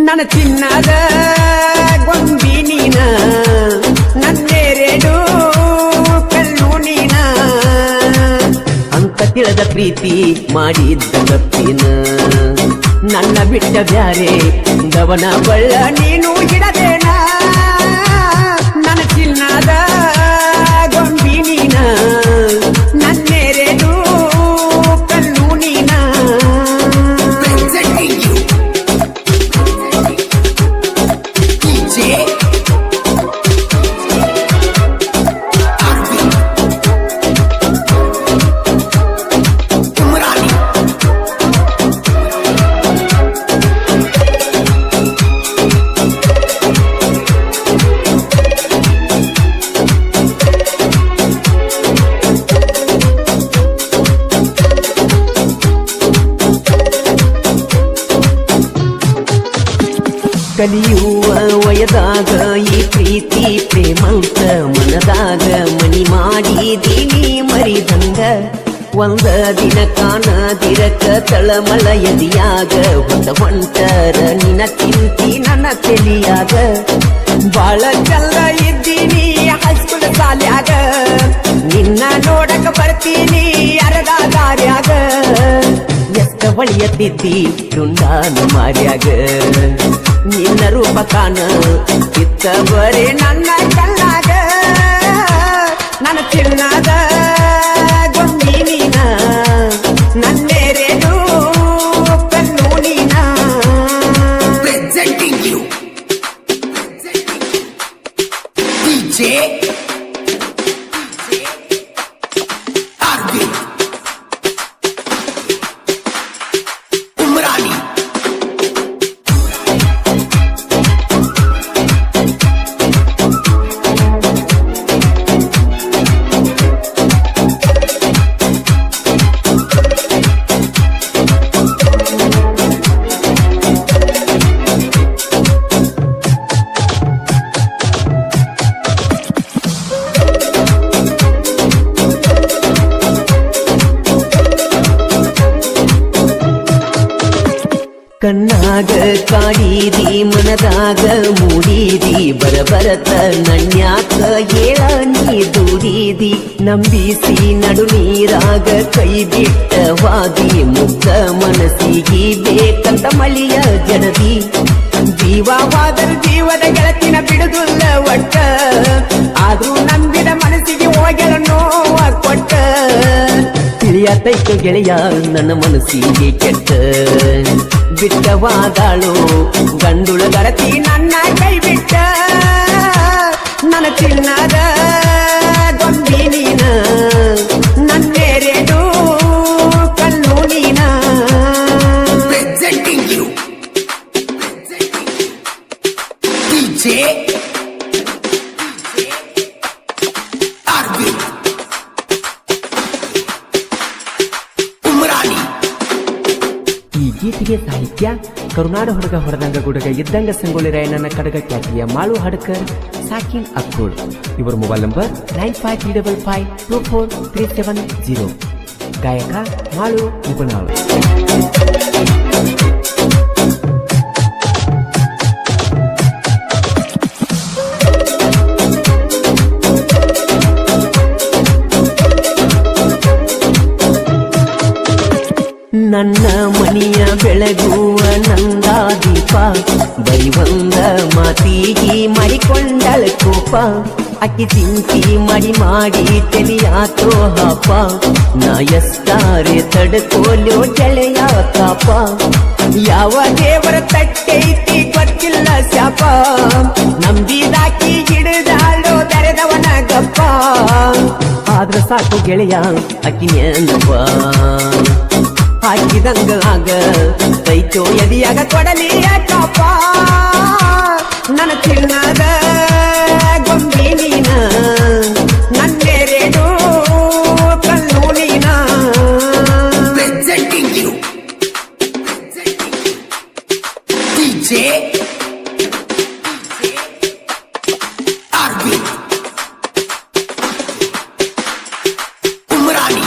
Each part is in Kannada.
ನನ್ನ ಚಿನ್ನದ ಗೊಂಬಿ ನೀನ, ನನ್ನೆರಡು ಕಣ್ಣು ನೀನ ಅಂತ ತಿಳಿದ ಪ್ರೀತಿ ಮಾಡಿದ್ದ ತಪ್ಪಿನ, ನನ್ನ ಬಿಟ್ಟ ಬ್ಯಾರೆ ಗವನ ಬಳ್ಳ ನೀನು ಹಿಡದೇನ. ನನ್ನ ಚಿನ್ನದ ಗೊಂಬಿ ನೀನ, ನನ್ನೆರಡು ಕಣ್ಣು ನೀನ ಕಲಿಯುವ ವಯದಾಗ ಈ ಪ್ರೀತಿ ಪ್ರೇಮಂತ ಮನದಾಗ ಮನಿ ಮಾಡಿದೀನಿ ಮರಿದಂಗ. ಒಂದ ದಿನ ಕಾಣದಿರಕ ತಳಮಳ ಎದಿಯಾಗ ಹೊಂಟರ ನಿನ್ನ ಚಿಂತಿ ನನ್ನ ತೆಲಿಯಾಗ. ಬಾಳ ಚಂದ ಇದ್ದೀನಿ ಹೈಸ್ಕೂಲ್ ಶಾಲ್ಯಾಗ, ನಿನ್ನ ನೋಡಕ ಬರ್ತೀನಿ ಅರ್ಧ ದಾರ್ಯಾಗ. ಎಷ್ಟ ಬಳಿಯತ್ತಿದ್ದಿ ರುಂಡಾನ ಮಾರ್ಯಾಗ, ನಿನ್ನ ರೂಪ ಕಾಣ ಇತ್ತ ಬರೇ ನನ್ನ ಕಣ್ಣಾಗ. ನನ್ನ ಚಿನ್ನದ ಗೊಂಬಿ ನೀನ, ನನ್ನೆರಡು ಕಣ್ಣು ನೀನ. Presenting you DJ Arvind Umrani. ಕಣ್ಣಾಗ ಕಾಡಿದಿ ಮನದಾಗ ಮೂಡಿದಿ, ಬರಬರತ ನನ್ಯಾಕ ಏಳ ನೀ ದೂಡಿದಿ. ನಂಬಿಸಿ ನಡು ನೀರಾಗ ಕೈ ಬಿಟ್ಟವಾದಿ, ಮುಗ್ಧ ಮನಸ್ಸಿಗೆ ಬೇಕಂತ ಮಳಿಯ ಜಡದಿ. ಜೀವವಾದರೂ ಜೀವದ ಗೆಳತಿನ ಬಿಡುದಿಲ್ಲ ಒಟ್ಟ, ಆದ್ರೂ ನಂಬಿದ ಮನಸ್ಸಿಗೆ ಹೋಗಲ ನೋವ ಕೊಟ್ಟ. ತಿಳಿಯತೈತು ಗೆಳೆಯ ನನ್ನ ಮನಸ್ಸಿಗೆ ಕೆಟ್ಟ, ಬಿಟ್ಟವಾದಾಳು ಗಂಡುಳ ಗರತಿ ನನ್ನ ಕೈ ಬಿಟ್ಟ. ನನ್ನ ಚಿನ್ನದ ಗೊಂಬಿ ನೀನ, ನನ್ನೆರಡು ಕಣ್ಣು ನೀನ. Presenting you DJ Arvind Umrani. ಈ ಗೀತೆಗೆ ಸಾಹಿತ್ಯ ಕರುನಾಡ ಹುಡುಗ ಹೊರದಂಗ ಗುಡುಗ ಇದ್ದಂಗ ಸಂಗೊಳ್ಳಿ ರಾಯಣ್ಣನ ಕಡಗ ಖ್ಯಾತಿಯ ಮಾಳು ಹಡ್ಕರ್, ಸಾಕಿನ್ ಅಕ್ಕೋಡ್. ಇವರ ಮೊಬೈಲ್ ನಂಬರ್ 9535543730. ಗಾಯಕ ಮಾಳು ಉಪನಾಳ್. ನನ್ನ ಮನಿಯ ಬೆಳಗುವ ನಂದಾದೀಪ, ಬರಿ ಒಂದ ಮಾತಿಗೆ ಮಾಡಿಕೊಂಡಳ ಕೋಪ. ಅಕ್ಕಿ ಚಿಂತಿ ಮಾಡಿ ಮಾಡಿ ತೆಲಿಯಾತೋ ಹಾಪ, ನಾ ಎಷ್ಟಾರೆ ತಡ್ಕೋಲೋ ಗೆಳೆಯ ಕಾಪ. ಯಾವ ದೇವರ ತಟ್ಟೈತಿ ಗೊತ್ತಿಲ್ಲ ಶಾಪ, ನಂಬಿದಾಕಿ ಹಿಡಿದಾಳೋ ತೆರೆದವನ ಗಪ್ಪ. ಆದ್ರ ಸಾಕು ಗೆಳೆಯ ಅಕ್ಕಿ ನೆನಪ ಹಾಕಿದಂಗ ಆಗ ಕೈತೋ ಎದಿಯಾಗ ಕೊಡಲಿ ಯಾಕಪ್ಪ ನನ್ನ ಚಿನ್ನದ ಗೊಂಬಿ ನೀನ ನನ್ನೆರೆಡು ಕಣ್ಣು ನೀನ Presenting you. DJ Arvind Umrani.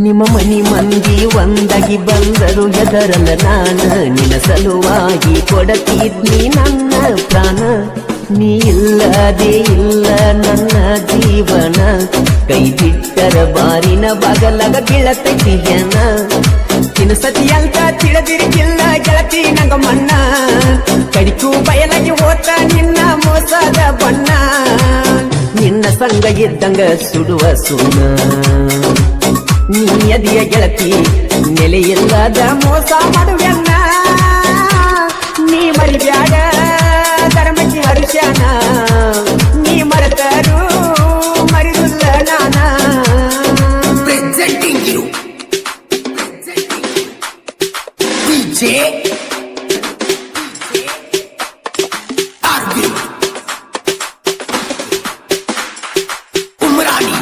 ನಿಮ್ಮ ಮನಿ ಮಂದಿ ಒಂದಾಗಿ ಬಂದರು ಹೆದರಲ್ಲ ನಾನ ನಿನ್ನ ಸಲುವಾಗಿ ಕೊಡತಿದ್ನಿ ನನ್ನ ಪ್ರಾಣ ನೀ ಇಲ್ಲದೆ ಇಲ್ಲ ನನ್ನ ಜೀವನ ಕೈ ಬಿಟ್ಟರ ಬಾರಿನ ಬಗಲಗ ಬೀಳತೈತಿಯನ ತಿನ್ಸತಿ ಅಂತ ತಿಳಿದಿರಿಗಿಲ್ಲ ಗೆಳತಿ ನಂಗ ಮಣ್ಣ ಕಡಿಕು ಬಯಲಾಗಿ ಹೋತ ನಿನ್ನ ಮೋಸದ ಬಣ್ಣ ನಿನ್ನ ಸಂಗ ಇದ್ದಂಗ ಸುಡುವ ಸುಣ್ಣ ನೀ ಅದಿಯ ಗೆಳತಿ ನೆಲೆಯಿಲ್ಲದ ಮೋಸ ಮಾಡುವೆನ್ನ ನೀ ಮರಿಬ್ಯಾಡ ಧರ್ಮಕ್ಕೆ ಹರಿಶ್ಯಾನ ನೀ ಮರೆತರು ಮರಿದುಲ್ಲ ನಾನ Presenting you. DJ Arvind Umrani.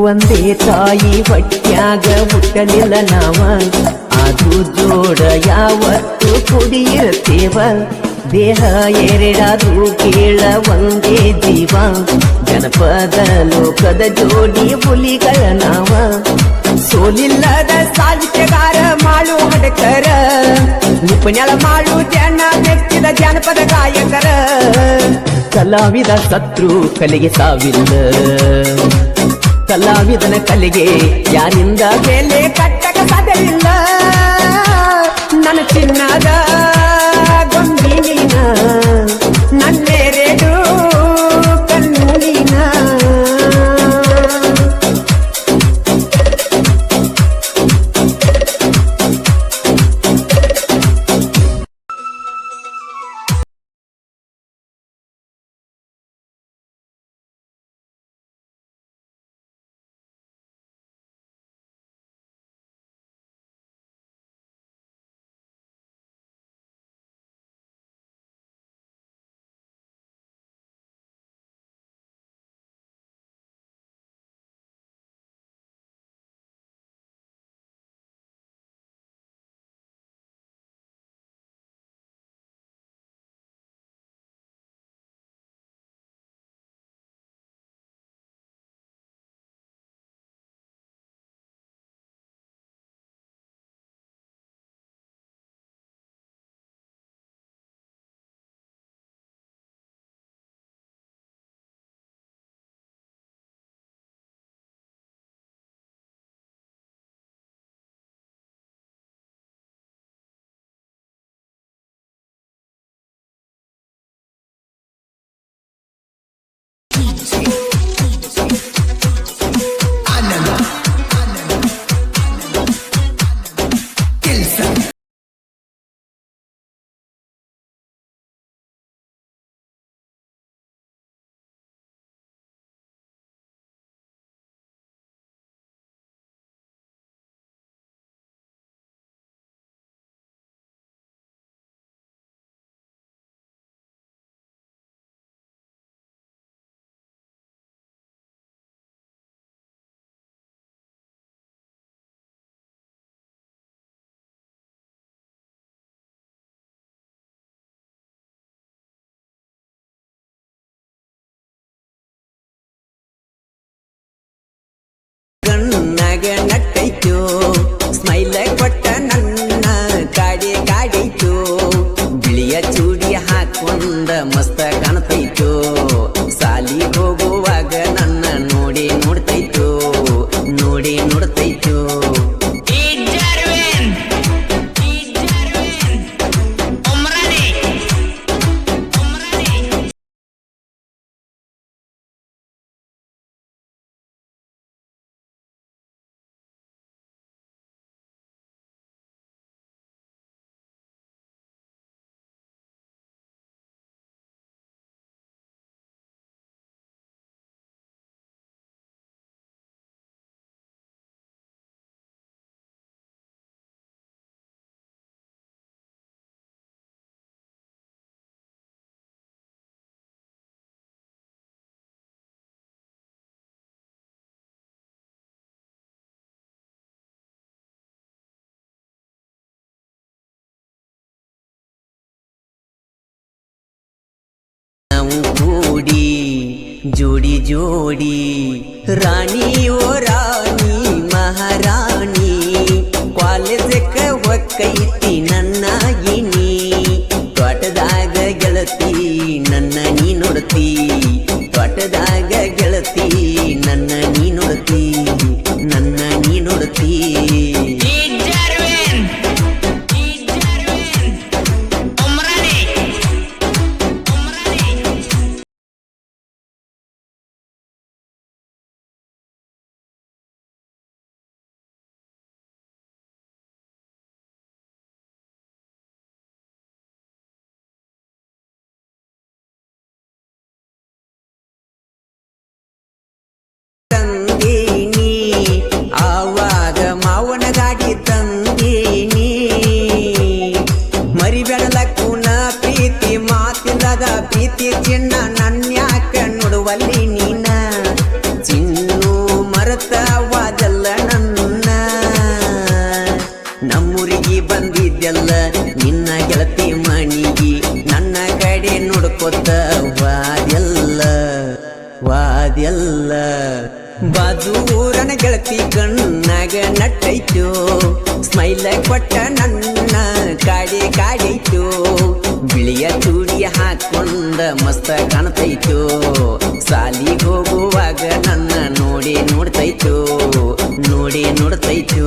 ಒಂದೇ ತಾಯಿ ಹೊಟ್ಯಾಗ ಹುಟ್ಟಲಿಲ್ಲ ನಾವ ಅದು ಜೋಡ ಯಾವತ್ತು ಕುಡಿಯಿರ್ತೇವ ದೇಹ ಎರಡಾದ್ರೂ ಕೇಳ ಒಂದೇ ಜೀವ ಜನಪದ ಲೋಕದ ಜೋಡಿ ಹುಲಿಗಳ ನಾವ ಸೋಲಿಲ್ಲದ ಸಾಹಿತ್ಯಗಾರ ಮಾಡು ಹಡಕರ ನಿಪುಣಳ ಮಾಡು ಜನ ಮೆಚ್ಚಿದ ಜಾನಪದ ಗಾಯಕರ ಕಲಾವಿದ ಸತ್ರು ಕಲೆಗೆ ಸಾವಿಲ್ಲ ಕಲಾವಿದನ ಕಲೆಗೆ ಯಾರಿಂದ ಬೆಲೆ ಕಟ್ಟಕ ಸಾಧ್ಯವಿಲ್ಲ ನನ್ನ ಚಿನ್ನದ ಗೊಂಬಿ ನೀನ ನನ್ನೆರೆಡು ಕಣ್ಣು ನೀನ ಕಣ್ಣಾಗ ನಟ್ಟೈತು ಸ್ಮೈಲ ಕೊಟ್ಟ ನನ್ನ ಕಾಡಿ ಕಾಡೈತು ಬಿಳಿಯ ಚೂಡಿ ಹಾಕೊಂಡ ಮಸ್ತ ಕಾಣ್ತೈತು ಸಾಲಿ ಹೋಗುವಾಗ ನನ್ನ ನೋಡಿ ನೋಡ್ತೈತು ನೋಡಿ ನೋಡ್ತೈತು ಕೂಡಿ ಜೋಡಿ ಜೋಡಿ ರಾಣಿ ಓ ರಾಣಿ ಮಹಾರಾಣಿ ಕಾಲೇಜಕ್ಕ ಒಕ್ಕೈತಿ ನನ್ನ ಗಿನಿ ತೋಟದಾಗ ಗೆಳತಿ ನನ್ನ ನೀ ನೋಡ್ತಿ ತೋಟದಾಗ ಗೆಳತಿ ನನ್ನ ನೀ ನೋಡ್ತಿ ನನ್ನ ನೀ ನೋಡ್ತಿ ತಂದೀನಿ ಆವಾಗ ಮಾವನ ಗಾಡಿ ತಂದೀನಿ ಮರಿಬೇಡಲಕ್ಕೂನ ಪ್ರೀತಿ ಮಾತಿಲ್ಲದ ಪ್ರೀತಿ ಚಿನ್ನ ನನ್ಯಾಕ ನೋಡುವಲ್ಲಿ ನೀನ ಚಿನ್ನು ಮರತವಾದಲ್ಲ ನನ್ನ ನಮ್ಮೂರಿಗೆ ಬಂದಿದ್ದೆಲ್ಲ ನಿನ್ನ ಗೆಳತಿ ಮಣಿಗಿ ನನ್ನ ಕಡೆ ನೋಡ್ಕೊತ ವಾದ್ಯಲ್ಲ ಬಾಜೂರನ ಗೆಳತಿ ಕಣ್ಣಾಗ ನಟ್ಟೈತು ಸ್ಮೈಲ ಕೊಟ್ಟ ನನ್ನ ಕಾಡಿ ಕಾಡೈತು ಬಿಳಿಯ ಚೂಡಿ ಹಾಕೊಂಡ ಮಸ್ತ ಕಾಣ್ತೈತು ಸಾಲಿ ಹೋಗುವಾಗ ನನ್ನ ನೋಡಿ ನೋಡ್ತೈತು ನೋಡಿ ನೋಡ್ತೈತು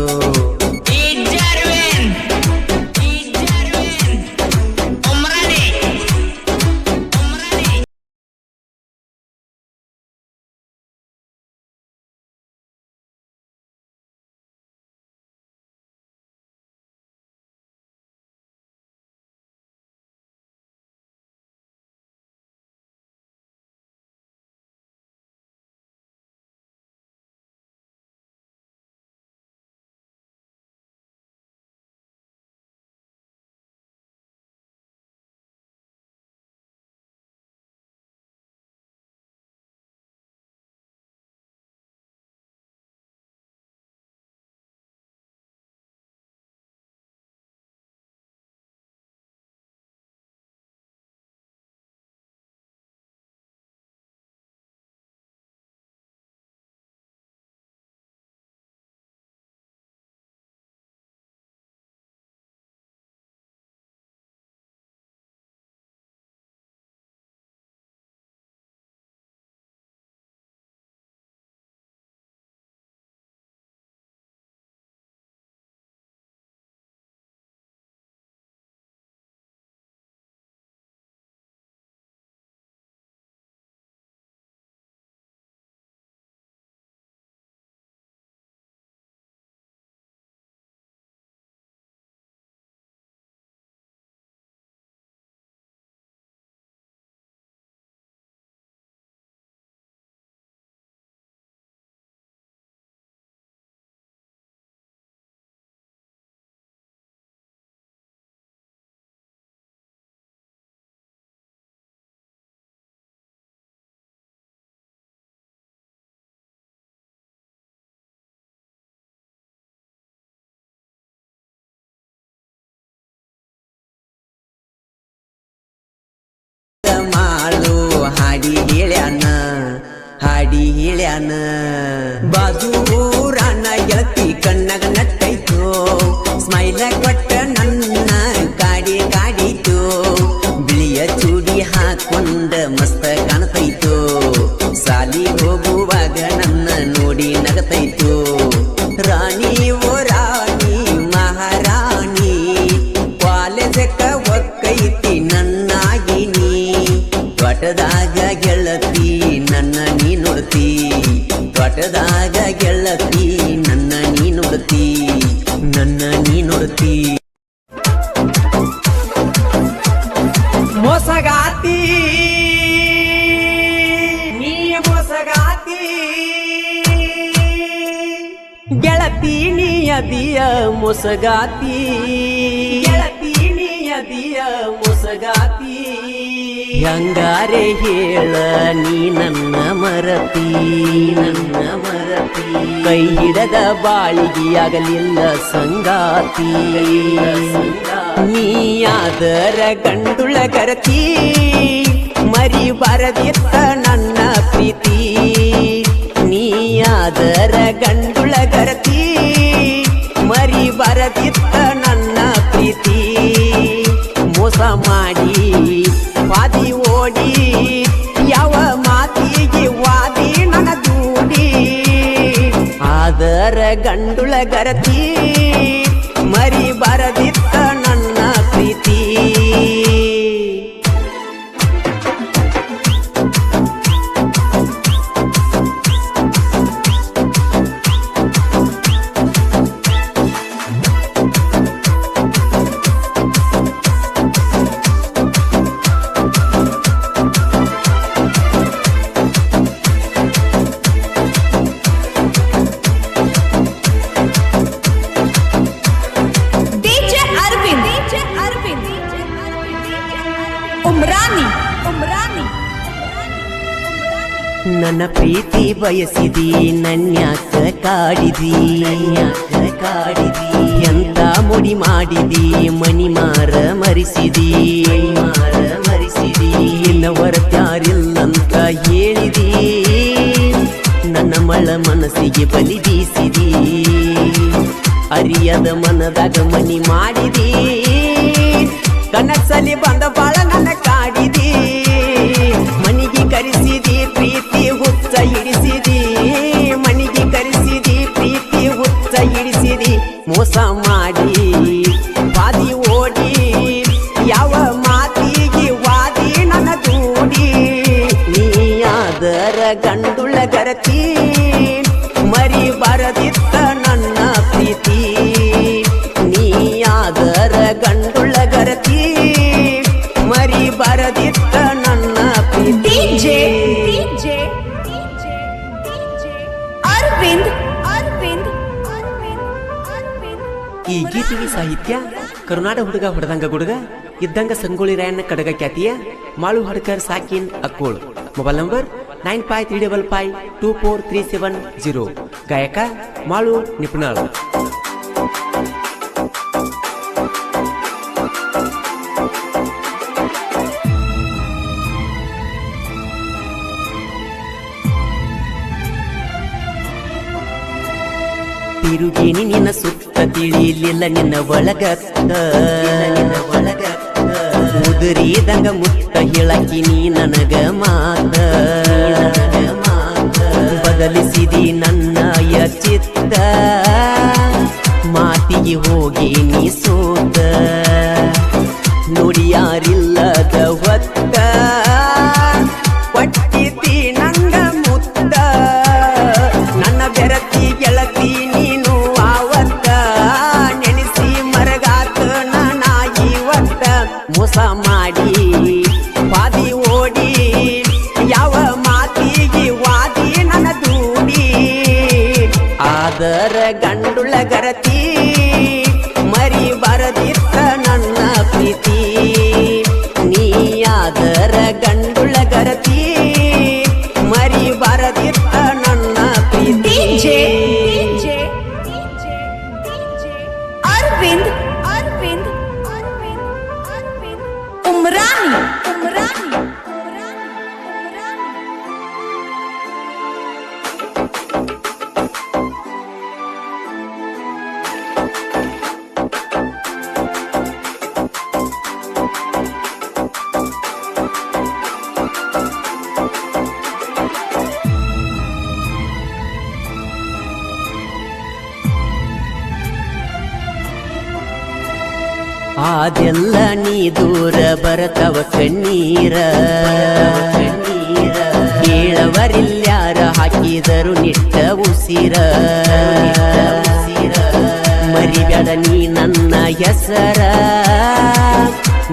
ಹಾಡಿ ಹೇಳ್ಯಾನ ಬಾಜೂರಾನ ಗೆಳತಿ ಕಣ್ಣಗ ನಟ್ಟೈತು ಸ್ಮೈಲ ಕೊಟ್ಟ ನನ್ನ ಕಾಡಿ ಕಾಡಿತು ಬಿಳಿಯ ಚೂಡಿ ಹಾಕೊಂಡ ಮಸ್ತ ಕಾಣ್ತೈತು ಸಾಲಿ ಹೋಗುವಾಗ ನನ್ನ ನೋಡಿ ನಗತೈತು ರಾಣಿ ಓ ರಾಣಿ ಮಹಾರಾಣಿ ಕಾಲೇಜಕ್ಕ ಒಕ್ಕೈತಿ ನನ್ನಾಗಿನಿ ತ್ವಟದಾಗ ಗೆಳತಿ ನನ್ನ ನೀ ನೋಡ್ತಿ ತ್ವಟದಾಗ ಗೆಳತಿ ನನ್ನ ನೀ ನೋಡ್ತಿ ನನ್ನ ನೀ ನೋಡ್ತಿ ಮೋಸಗಾತಿ ನೀ ಮೋಸಗಾತಿ ಗೆಳತಿ ನೀಯದಿಯ ಮೋಸಗಾತಿ ಗೆಳತಿ ನೀಯದಿಯ ಮೋಸಗಾತಿ ಹೆಂಗಾರೆ ಹೇಳ ನೀ ನನ್ನ ಮರತಿ ನನ್ನ ಮರತಿ ಕೈ ಹಿಡದ ಬಾಳಿಗೆಯಾಗಲಿಲ್ಲ ಸಂಗಾತಿ ನೀಯಾದರ ಗಂಡುಳ ಗರತಿ ಮರಿ ಬರದಿತ್ತ ನನ್ನ ಪ್ರೀತಿ ನೀಯಾದರ ಗಂಡುಳ ಗರತಿ ಮರಿ ಬರದಿತ್ತ ನನ್ನ ಪ್ರೀತಿ ಮೋಸ ಮಾಡಿ ವಾದಿ ಓಡಿ ಯಾವ ಮಾತಿಗೆ ವಾದಿ ನನ್ನ ದೂಡಿ ಆದರ ಗಂಡುಳ ಗರತಿ ಮರಿ ಬರದಿತ್ತ ನನ್ನ ಪ್ರೀತಿ ನನ್ನ ಪ್ರೀತಿ ಬಯಸಿದಿ ನನ್ಯಾಕ ಕಾಡಿದಿ ಎಂತ ಮುಡಿ ಮಾಡಿದಿ ಮನಿ ಮಾರ ಮರಿಸಿದಿ ಇನ್ನ ಹೊರತ್ಯಾರಿಲ್ಲಂತ ಹೇಳಿದಿ ನನ್ನ ಮಳ ಮನಸ್ಸಿಗೆ ಬಲಿ ಬೀಸಿದಿ ಅರಿಯದ ಮನದಾಗ ಮನಿ ಮಾಡಿದಿ ಕನಸಲಿ ಬಂದ ಬಾಳ ನನ್ನ ಕಾಡಿದಿ ಮನಿಗೆ ಕರೆಸಿದಿ ಪ್ರೀತಿ ಹುಚ್ಚ ಹಿಡಿಸಿದಿ ಮನಿಗೆ ಕರೆಸಿದಿ ಪ್ರೀತಿ ಹುಚ್ಚ ಹಿಡಿಸಿದಿ ಮೋಸ ಮಾಡಿ ವಾದಿ ಓಡಿ ಯಾವ ಮಾತಿಗೆ ವಾದಿ ನನ್ನ ದೂಡಿ ನೀಯಾದರ ಗಂಡುಳ ಗರತಿ ಮರಿ ಬರದಿತ್ತ ನನ್ನ ಪ್ರೀತಿ ನೀಯಾದರ ಗಂಡುಳ ಗರತಿ ಮರಿ ಬರದಿತ್ತ ನನ್ನ ಪ್ರೀತಿ ಈ ಗೀತೆಗೆ ಸಾಹಿತ್ಯ ಕರುನಾಡ ಹುಡುಗ ಹೊಡೆದಂಗ ಗುಡುಗ ಇದ್ದಂಗ ಸಂಗೊಳ್ಳಿ ರಾಯಣ್ಣ ಕಡಗ ಖ್ಯಾತಿಯ ಮಾಳು ಹಡ್ಕರ್ ಸಾಕಿನ್ ಅಕ್ಕೋಳ್ ಮೊಬೈಲ್ ನಂಬರ್ 9535524370 ಗಾಯಕ ಮಾಳು ನಿಪುಣಾಳ್ ತಿರುಗೇನಿ ನಿನ್ನ ಸುತ್ತ ತಿಳಿಲಿಲ್ಲ ನಿನ್ನ ಒಳಗತ್ತ ಮುದುರಿದಂಗ ಮುತ್ತ ಹೇಳಕಿ ನೀ ನನಗ ಮಾತ ಬದಲಿಸಿದಿ ನನ್ನ ಚಿತ್ತ ಮಾತಿಗೆ ಹೋಗಿ ನೀ ಸೋತ ನುಡಿ ಯಾರಿಲ್ಲದ ಹೊತ್ತ ಕೊಟ್ಟಿದ್ದಿ ನಂಗ ಮುತ್ತ ನನ್ನ ಬೆರತಿ ಗೆಳತಿ ನೀನು ಆವತ್ತ ನೆನೆಸಿ ಮರಗಾತ ನಾಯಿ ಒತ್ತ ಮೋಸ ಮಾಡಿ ವಾದಿ ಓಡಿ ಯಾವ ಮಾತಿಗೆ ವಾದಿ ನನ್ನ ದೂಡಿ ಆದರ ಗಂಡುಳ ಗರತಿ ಮರಿ ಬರದಿತ್ತ ನನ್ನ ಪ್ರೀತಿ ನೀಯಾದರ ಗಂಡುಳ ಗರತಿ ಮರಿ ಬರದಿತ್ತ ನನ್ನ ಪ್ರೀತಿ ಅರವಿಂದ್ ಉಮ್ರಾನಿ ಅದೆಲ್ಲ ನೀ ದೂರ ಬರತವ ಕಣ್ಣೀರ ಕೇಳವರಿಲ್ಯಾರ ಹಾಕಿದರು ನಿಟ್ಟ ಉಸಿರ ಮರಿಬೇಡ ನೀ ನನ್ನ ಹೆಸರ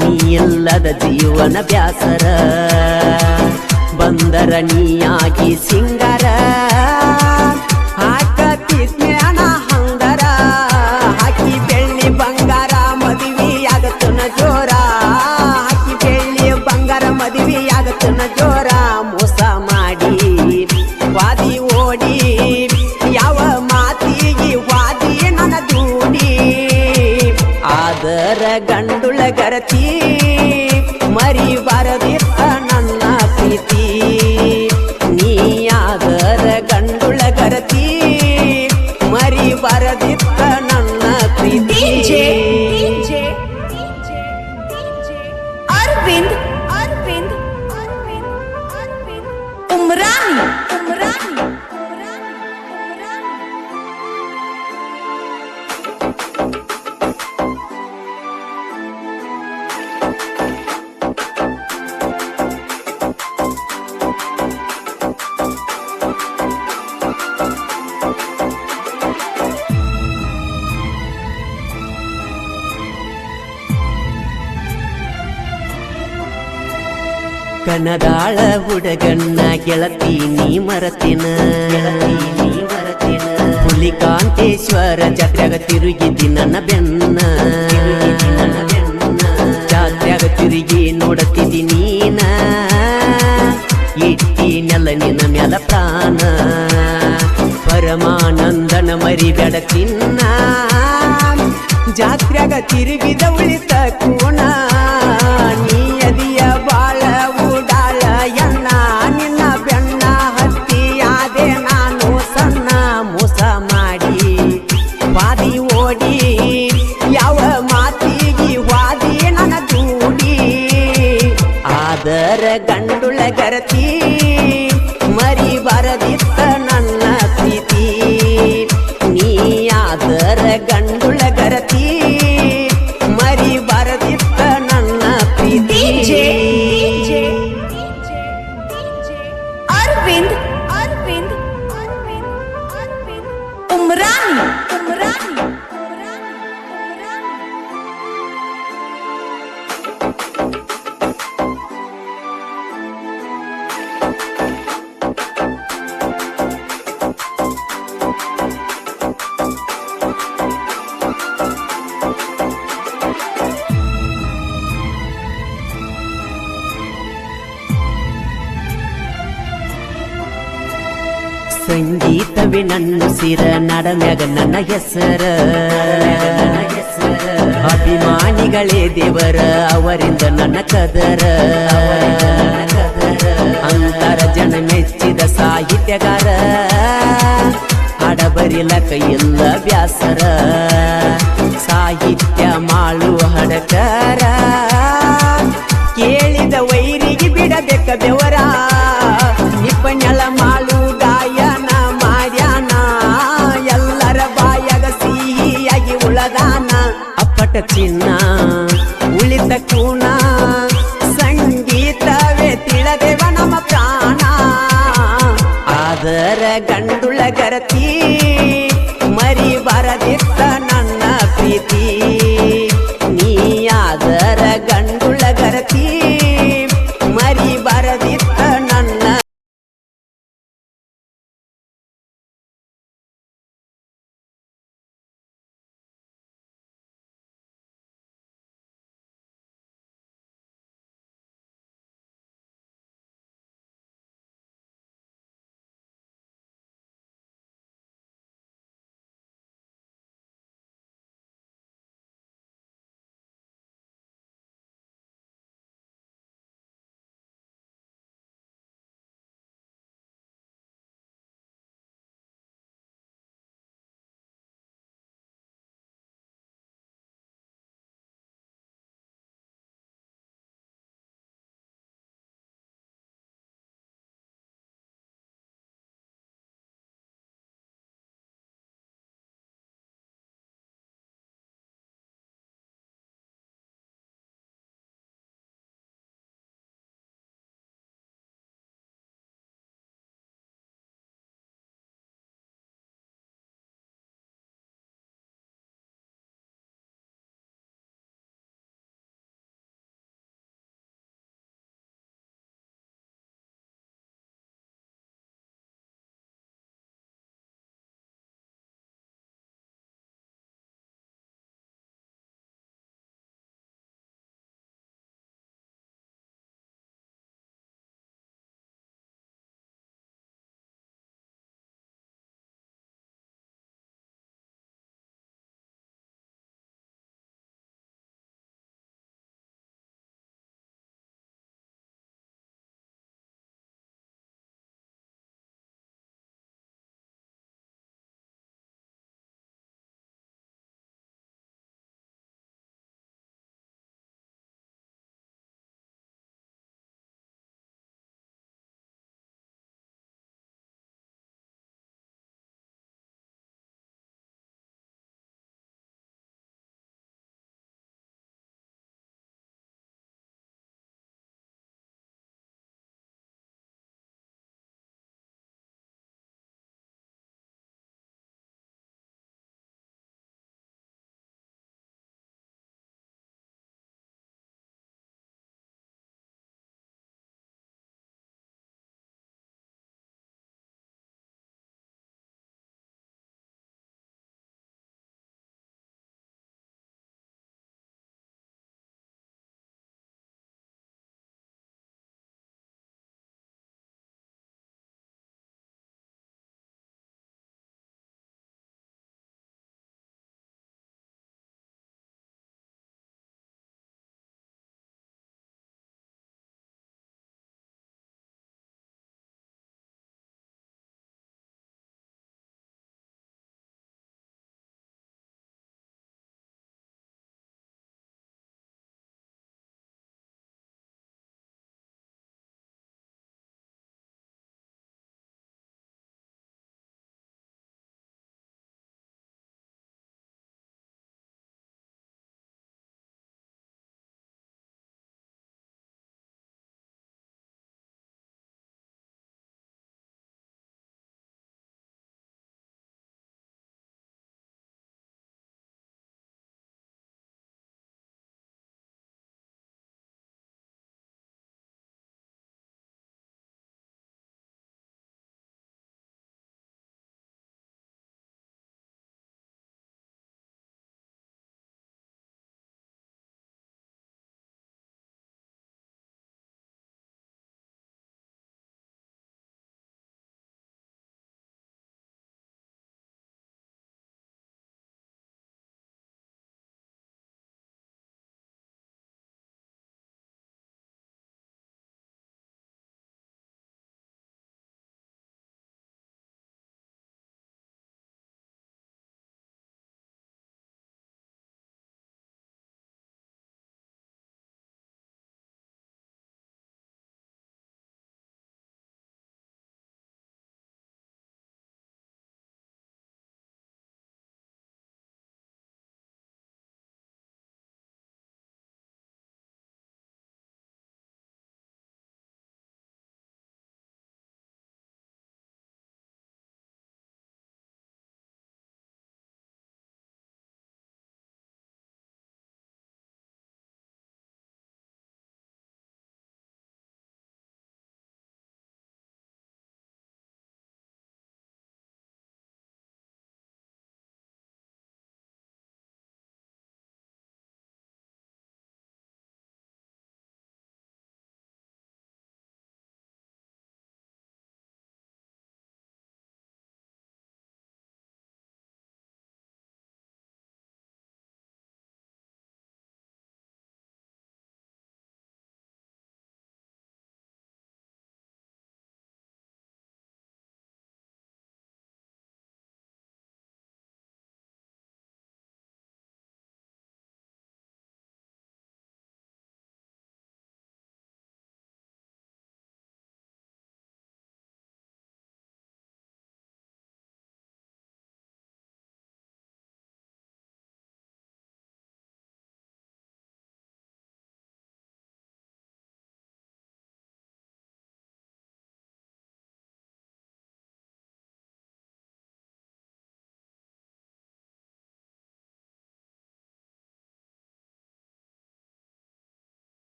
ನೀ ಇಲ್ಲದ ಜೀವನ ಬ್ಯಾಸರ ಬಂದರ ನೀಯಾಗಿ ಸಿಂಗಾರ ಹಾಕತಿದ್ಮ್ಯಾನ ಹಂದರ ಹಾಕಿ ಬೆಳ್ಳಿ ಬಂಗಾರ ಮದುವೆಯಾಗತ್ತನ ಜೋರ ಹಾಕಿ ಬೆಳ್ಳಿ ಬಂಗಾರ ಮದುವೆಯಾಗತ್ತನ ಜೋರ ಮೋಸ ಮಾಡಿ ವಾದಿ ಓಡಿ ಯಾವ ಮಾತಿಗೆ ವಾದಿ ನನ್ನ ದೂಡಿ ಆದರ ಗಂಡುಳ ಗರತಿ ಮರಿ ಬರದಿತ್ತ ನನ್ನ ಪ್ರೀತಿ ನೀ ಆದರ ಗಂಡುಳ ಗರತಿ ಮರಿ ಬರದಿತ್ತ ನನ್ನ ಪ್ರೀತಿ ಅರವಿಂದ್ ಉಮ್ರಾನಿ ಕನದಾಳ ಹುಡುಗಣ್ಣ ಗೆಳತಿ ನೀ ಮರತಿನ ಹುಲಿಕಾಂತೇಶ್ವರ ಜಾತ್ರೆಗ ತಿರುಗಿದಿ ನನ್ನ ಬೆನ್ನ ಜಾತ್ರೆಗ ತಿರುಗಿ ನೋಡತಿದಿ ನೀನ ಇಟ್ಟಿನೆಲ್ಲ ನಿನ್ನ ಮ್ಯಾಲ ಪ್ರಾಣ ಪರಮಾನಂದನ ಮರಿಬೇಡ ತಿನ್ನ ಜಾತ್ರೆಗ ತಿರುಗಿದ ಉಳಿತ ಕೋಣ ನೀ ಅದಿಯ ಬಾಳ ಉಡಾಳ ಎನ್ನ ನಿನ್ನ ಬೆನ್ನ ಹತ್ತಿಯಾದೆ ನಾನು ಸಣ್ಣ ಮೋಸ ಮಾಡಿ ವಾದಿ ಓಡಿ ಯಾವ ಮಾತಿಗೆ ವಾದಿ ನನ್ನ ದೂಡಿ ಆದರ ಗಂಡುಳ ಗರತಿ ಮರಿ ಬರದಿತ್ತ ನನ್ನ ಪ್ರೀತಿ ನೀ ಆದರ ಗಂಡುಳ ಗರತಿ ಮರಿ ಬರದಿತ್ತ ನನ್ನ ಪ್ರೀತಿ ಅರವಿಂದ್ ಉಮ್ರಾನಿ ಸಂಗೀತವೇ ನನ್ನ ಸಿರ ನಡಮ್ಯಾಗ ನನ್ನ ಹೆಸರ ಅಭಿಮಾನಿಗಳೇ ದೇವರ ಅವರಿಂದ ನನ್ನ ಕದರ ಅಂತರ ಜನ ಮೆಚ್ಚಿದ ಸಾಹಿತ್ಯಗಾರ ಹಡಬರಿಲಕ ಎಲ್ಲ ಬ್ಯಾಸರ ಸಾಹಿತ್ಯ ಮಾಳು ಹಡಕರ ಕೇಳಿದ ವೈರಿಗೆ ಬಿಡಬೇಕ ಬೆವರ ನಿಪಣಳ ಮಾಳು ಗಾಯನ ಮಾಡ್ಯಾನ ಎಲ್ಲರ ಬಾಯಾಗ ಸಿಹಿಯಾಗಿ ಉಳದಾನ ಅಪ್ಪಟ ಚಿನ್ನ ಉಳಿತ ಕೂಣ ಸಂಗೀತವೇ ತಿಳದೇವ ನಮ್ಮ ಪ್ರಾಣ ಆದರ ಗಂಡುಳ ಗರತಿ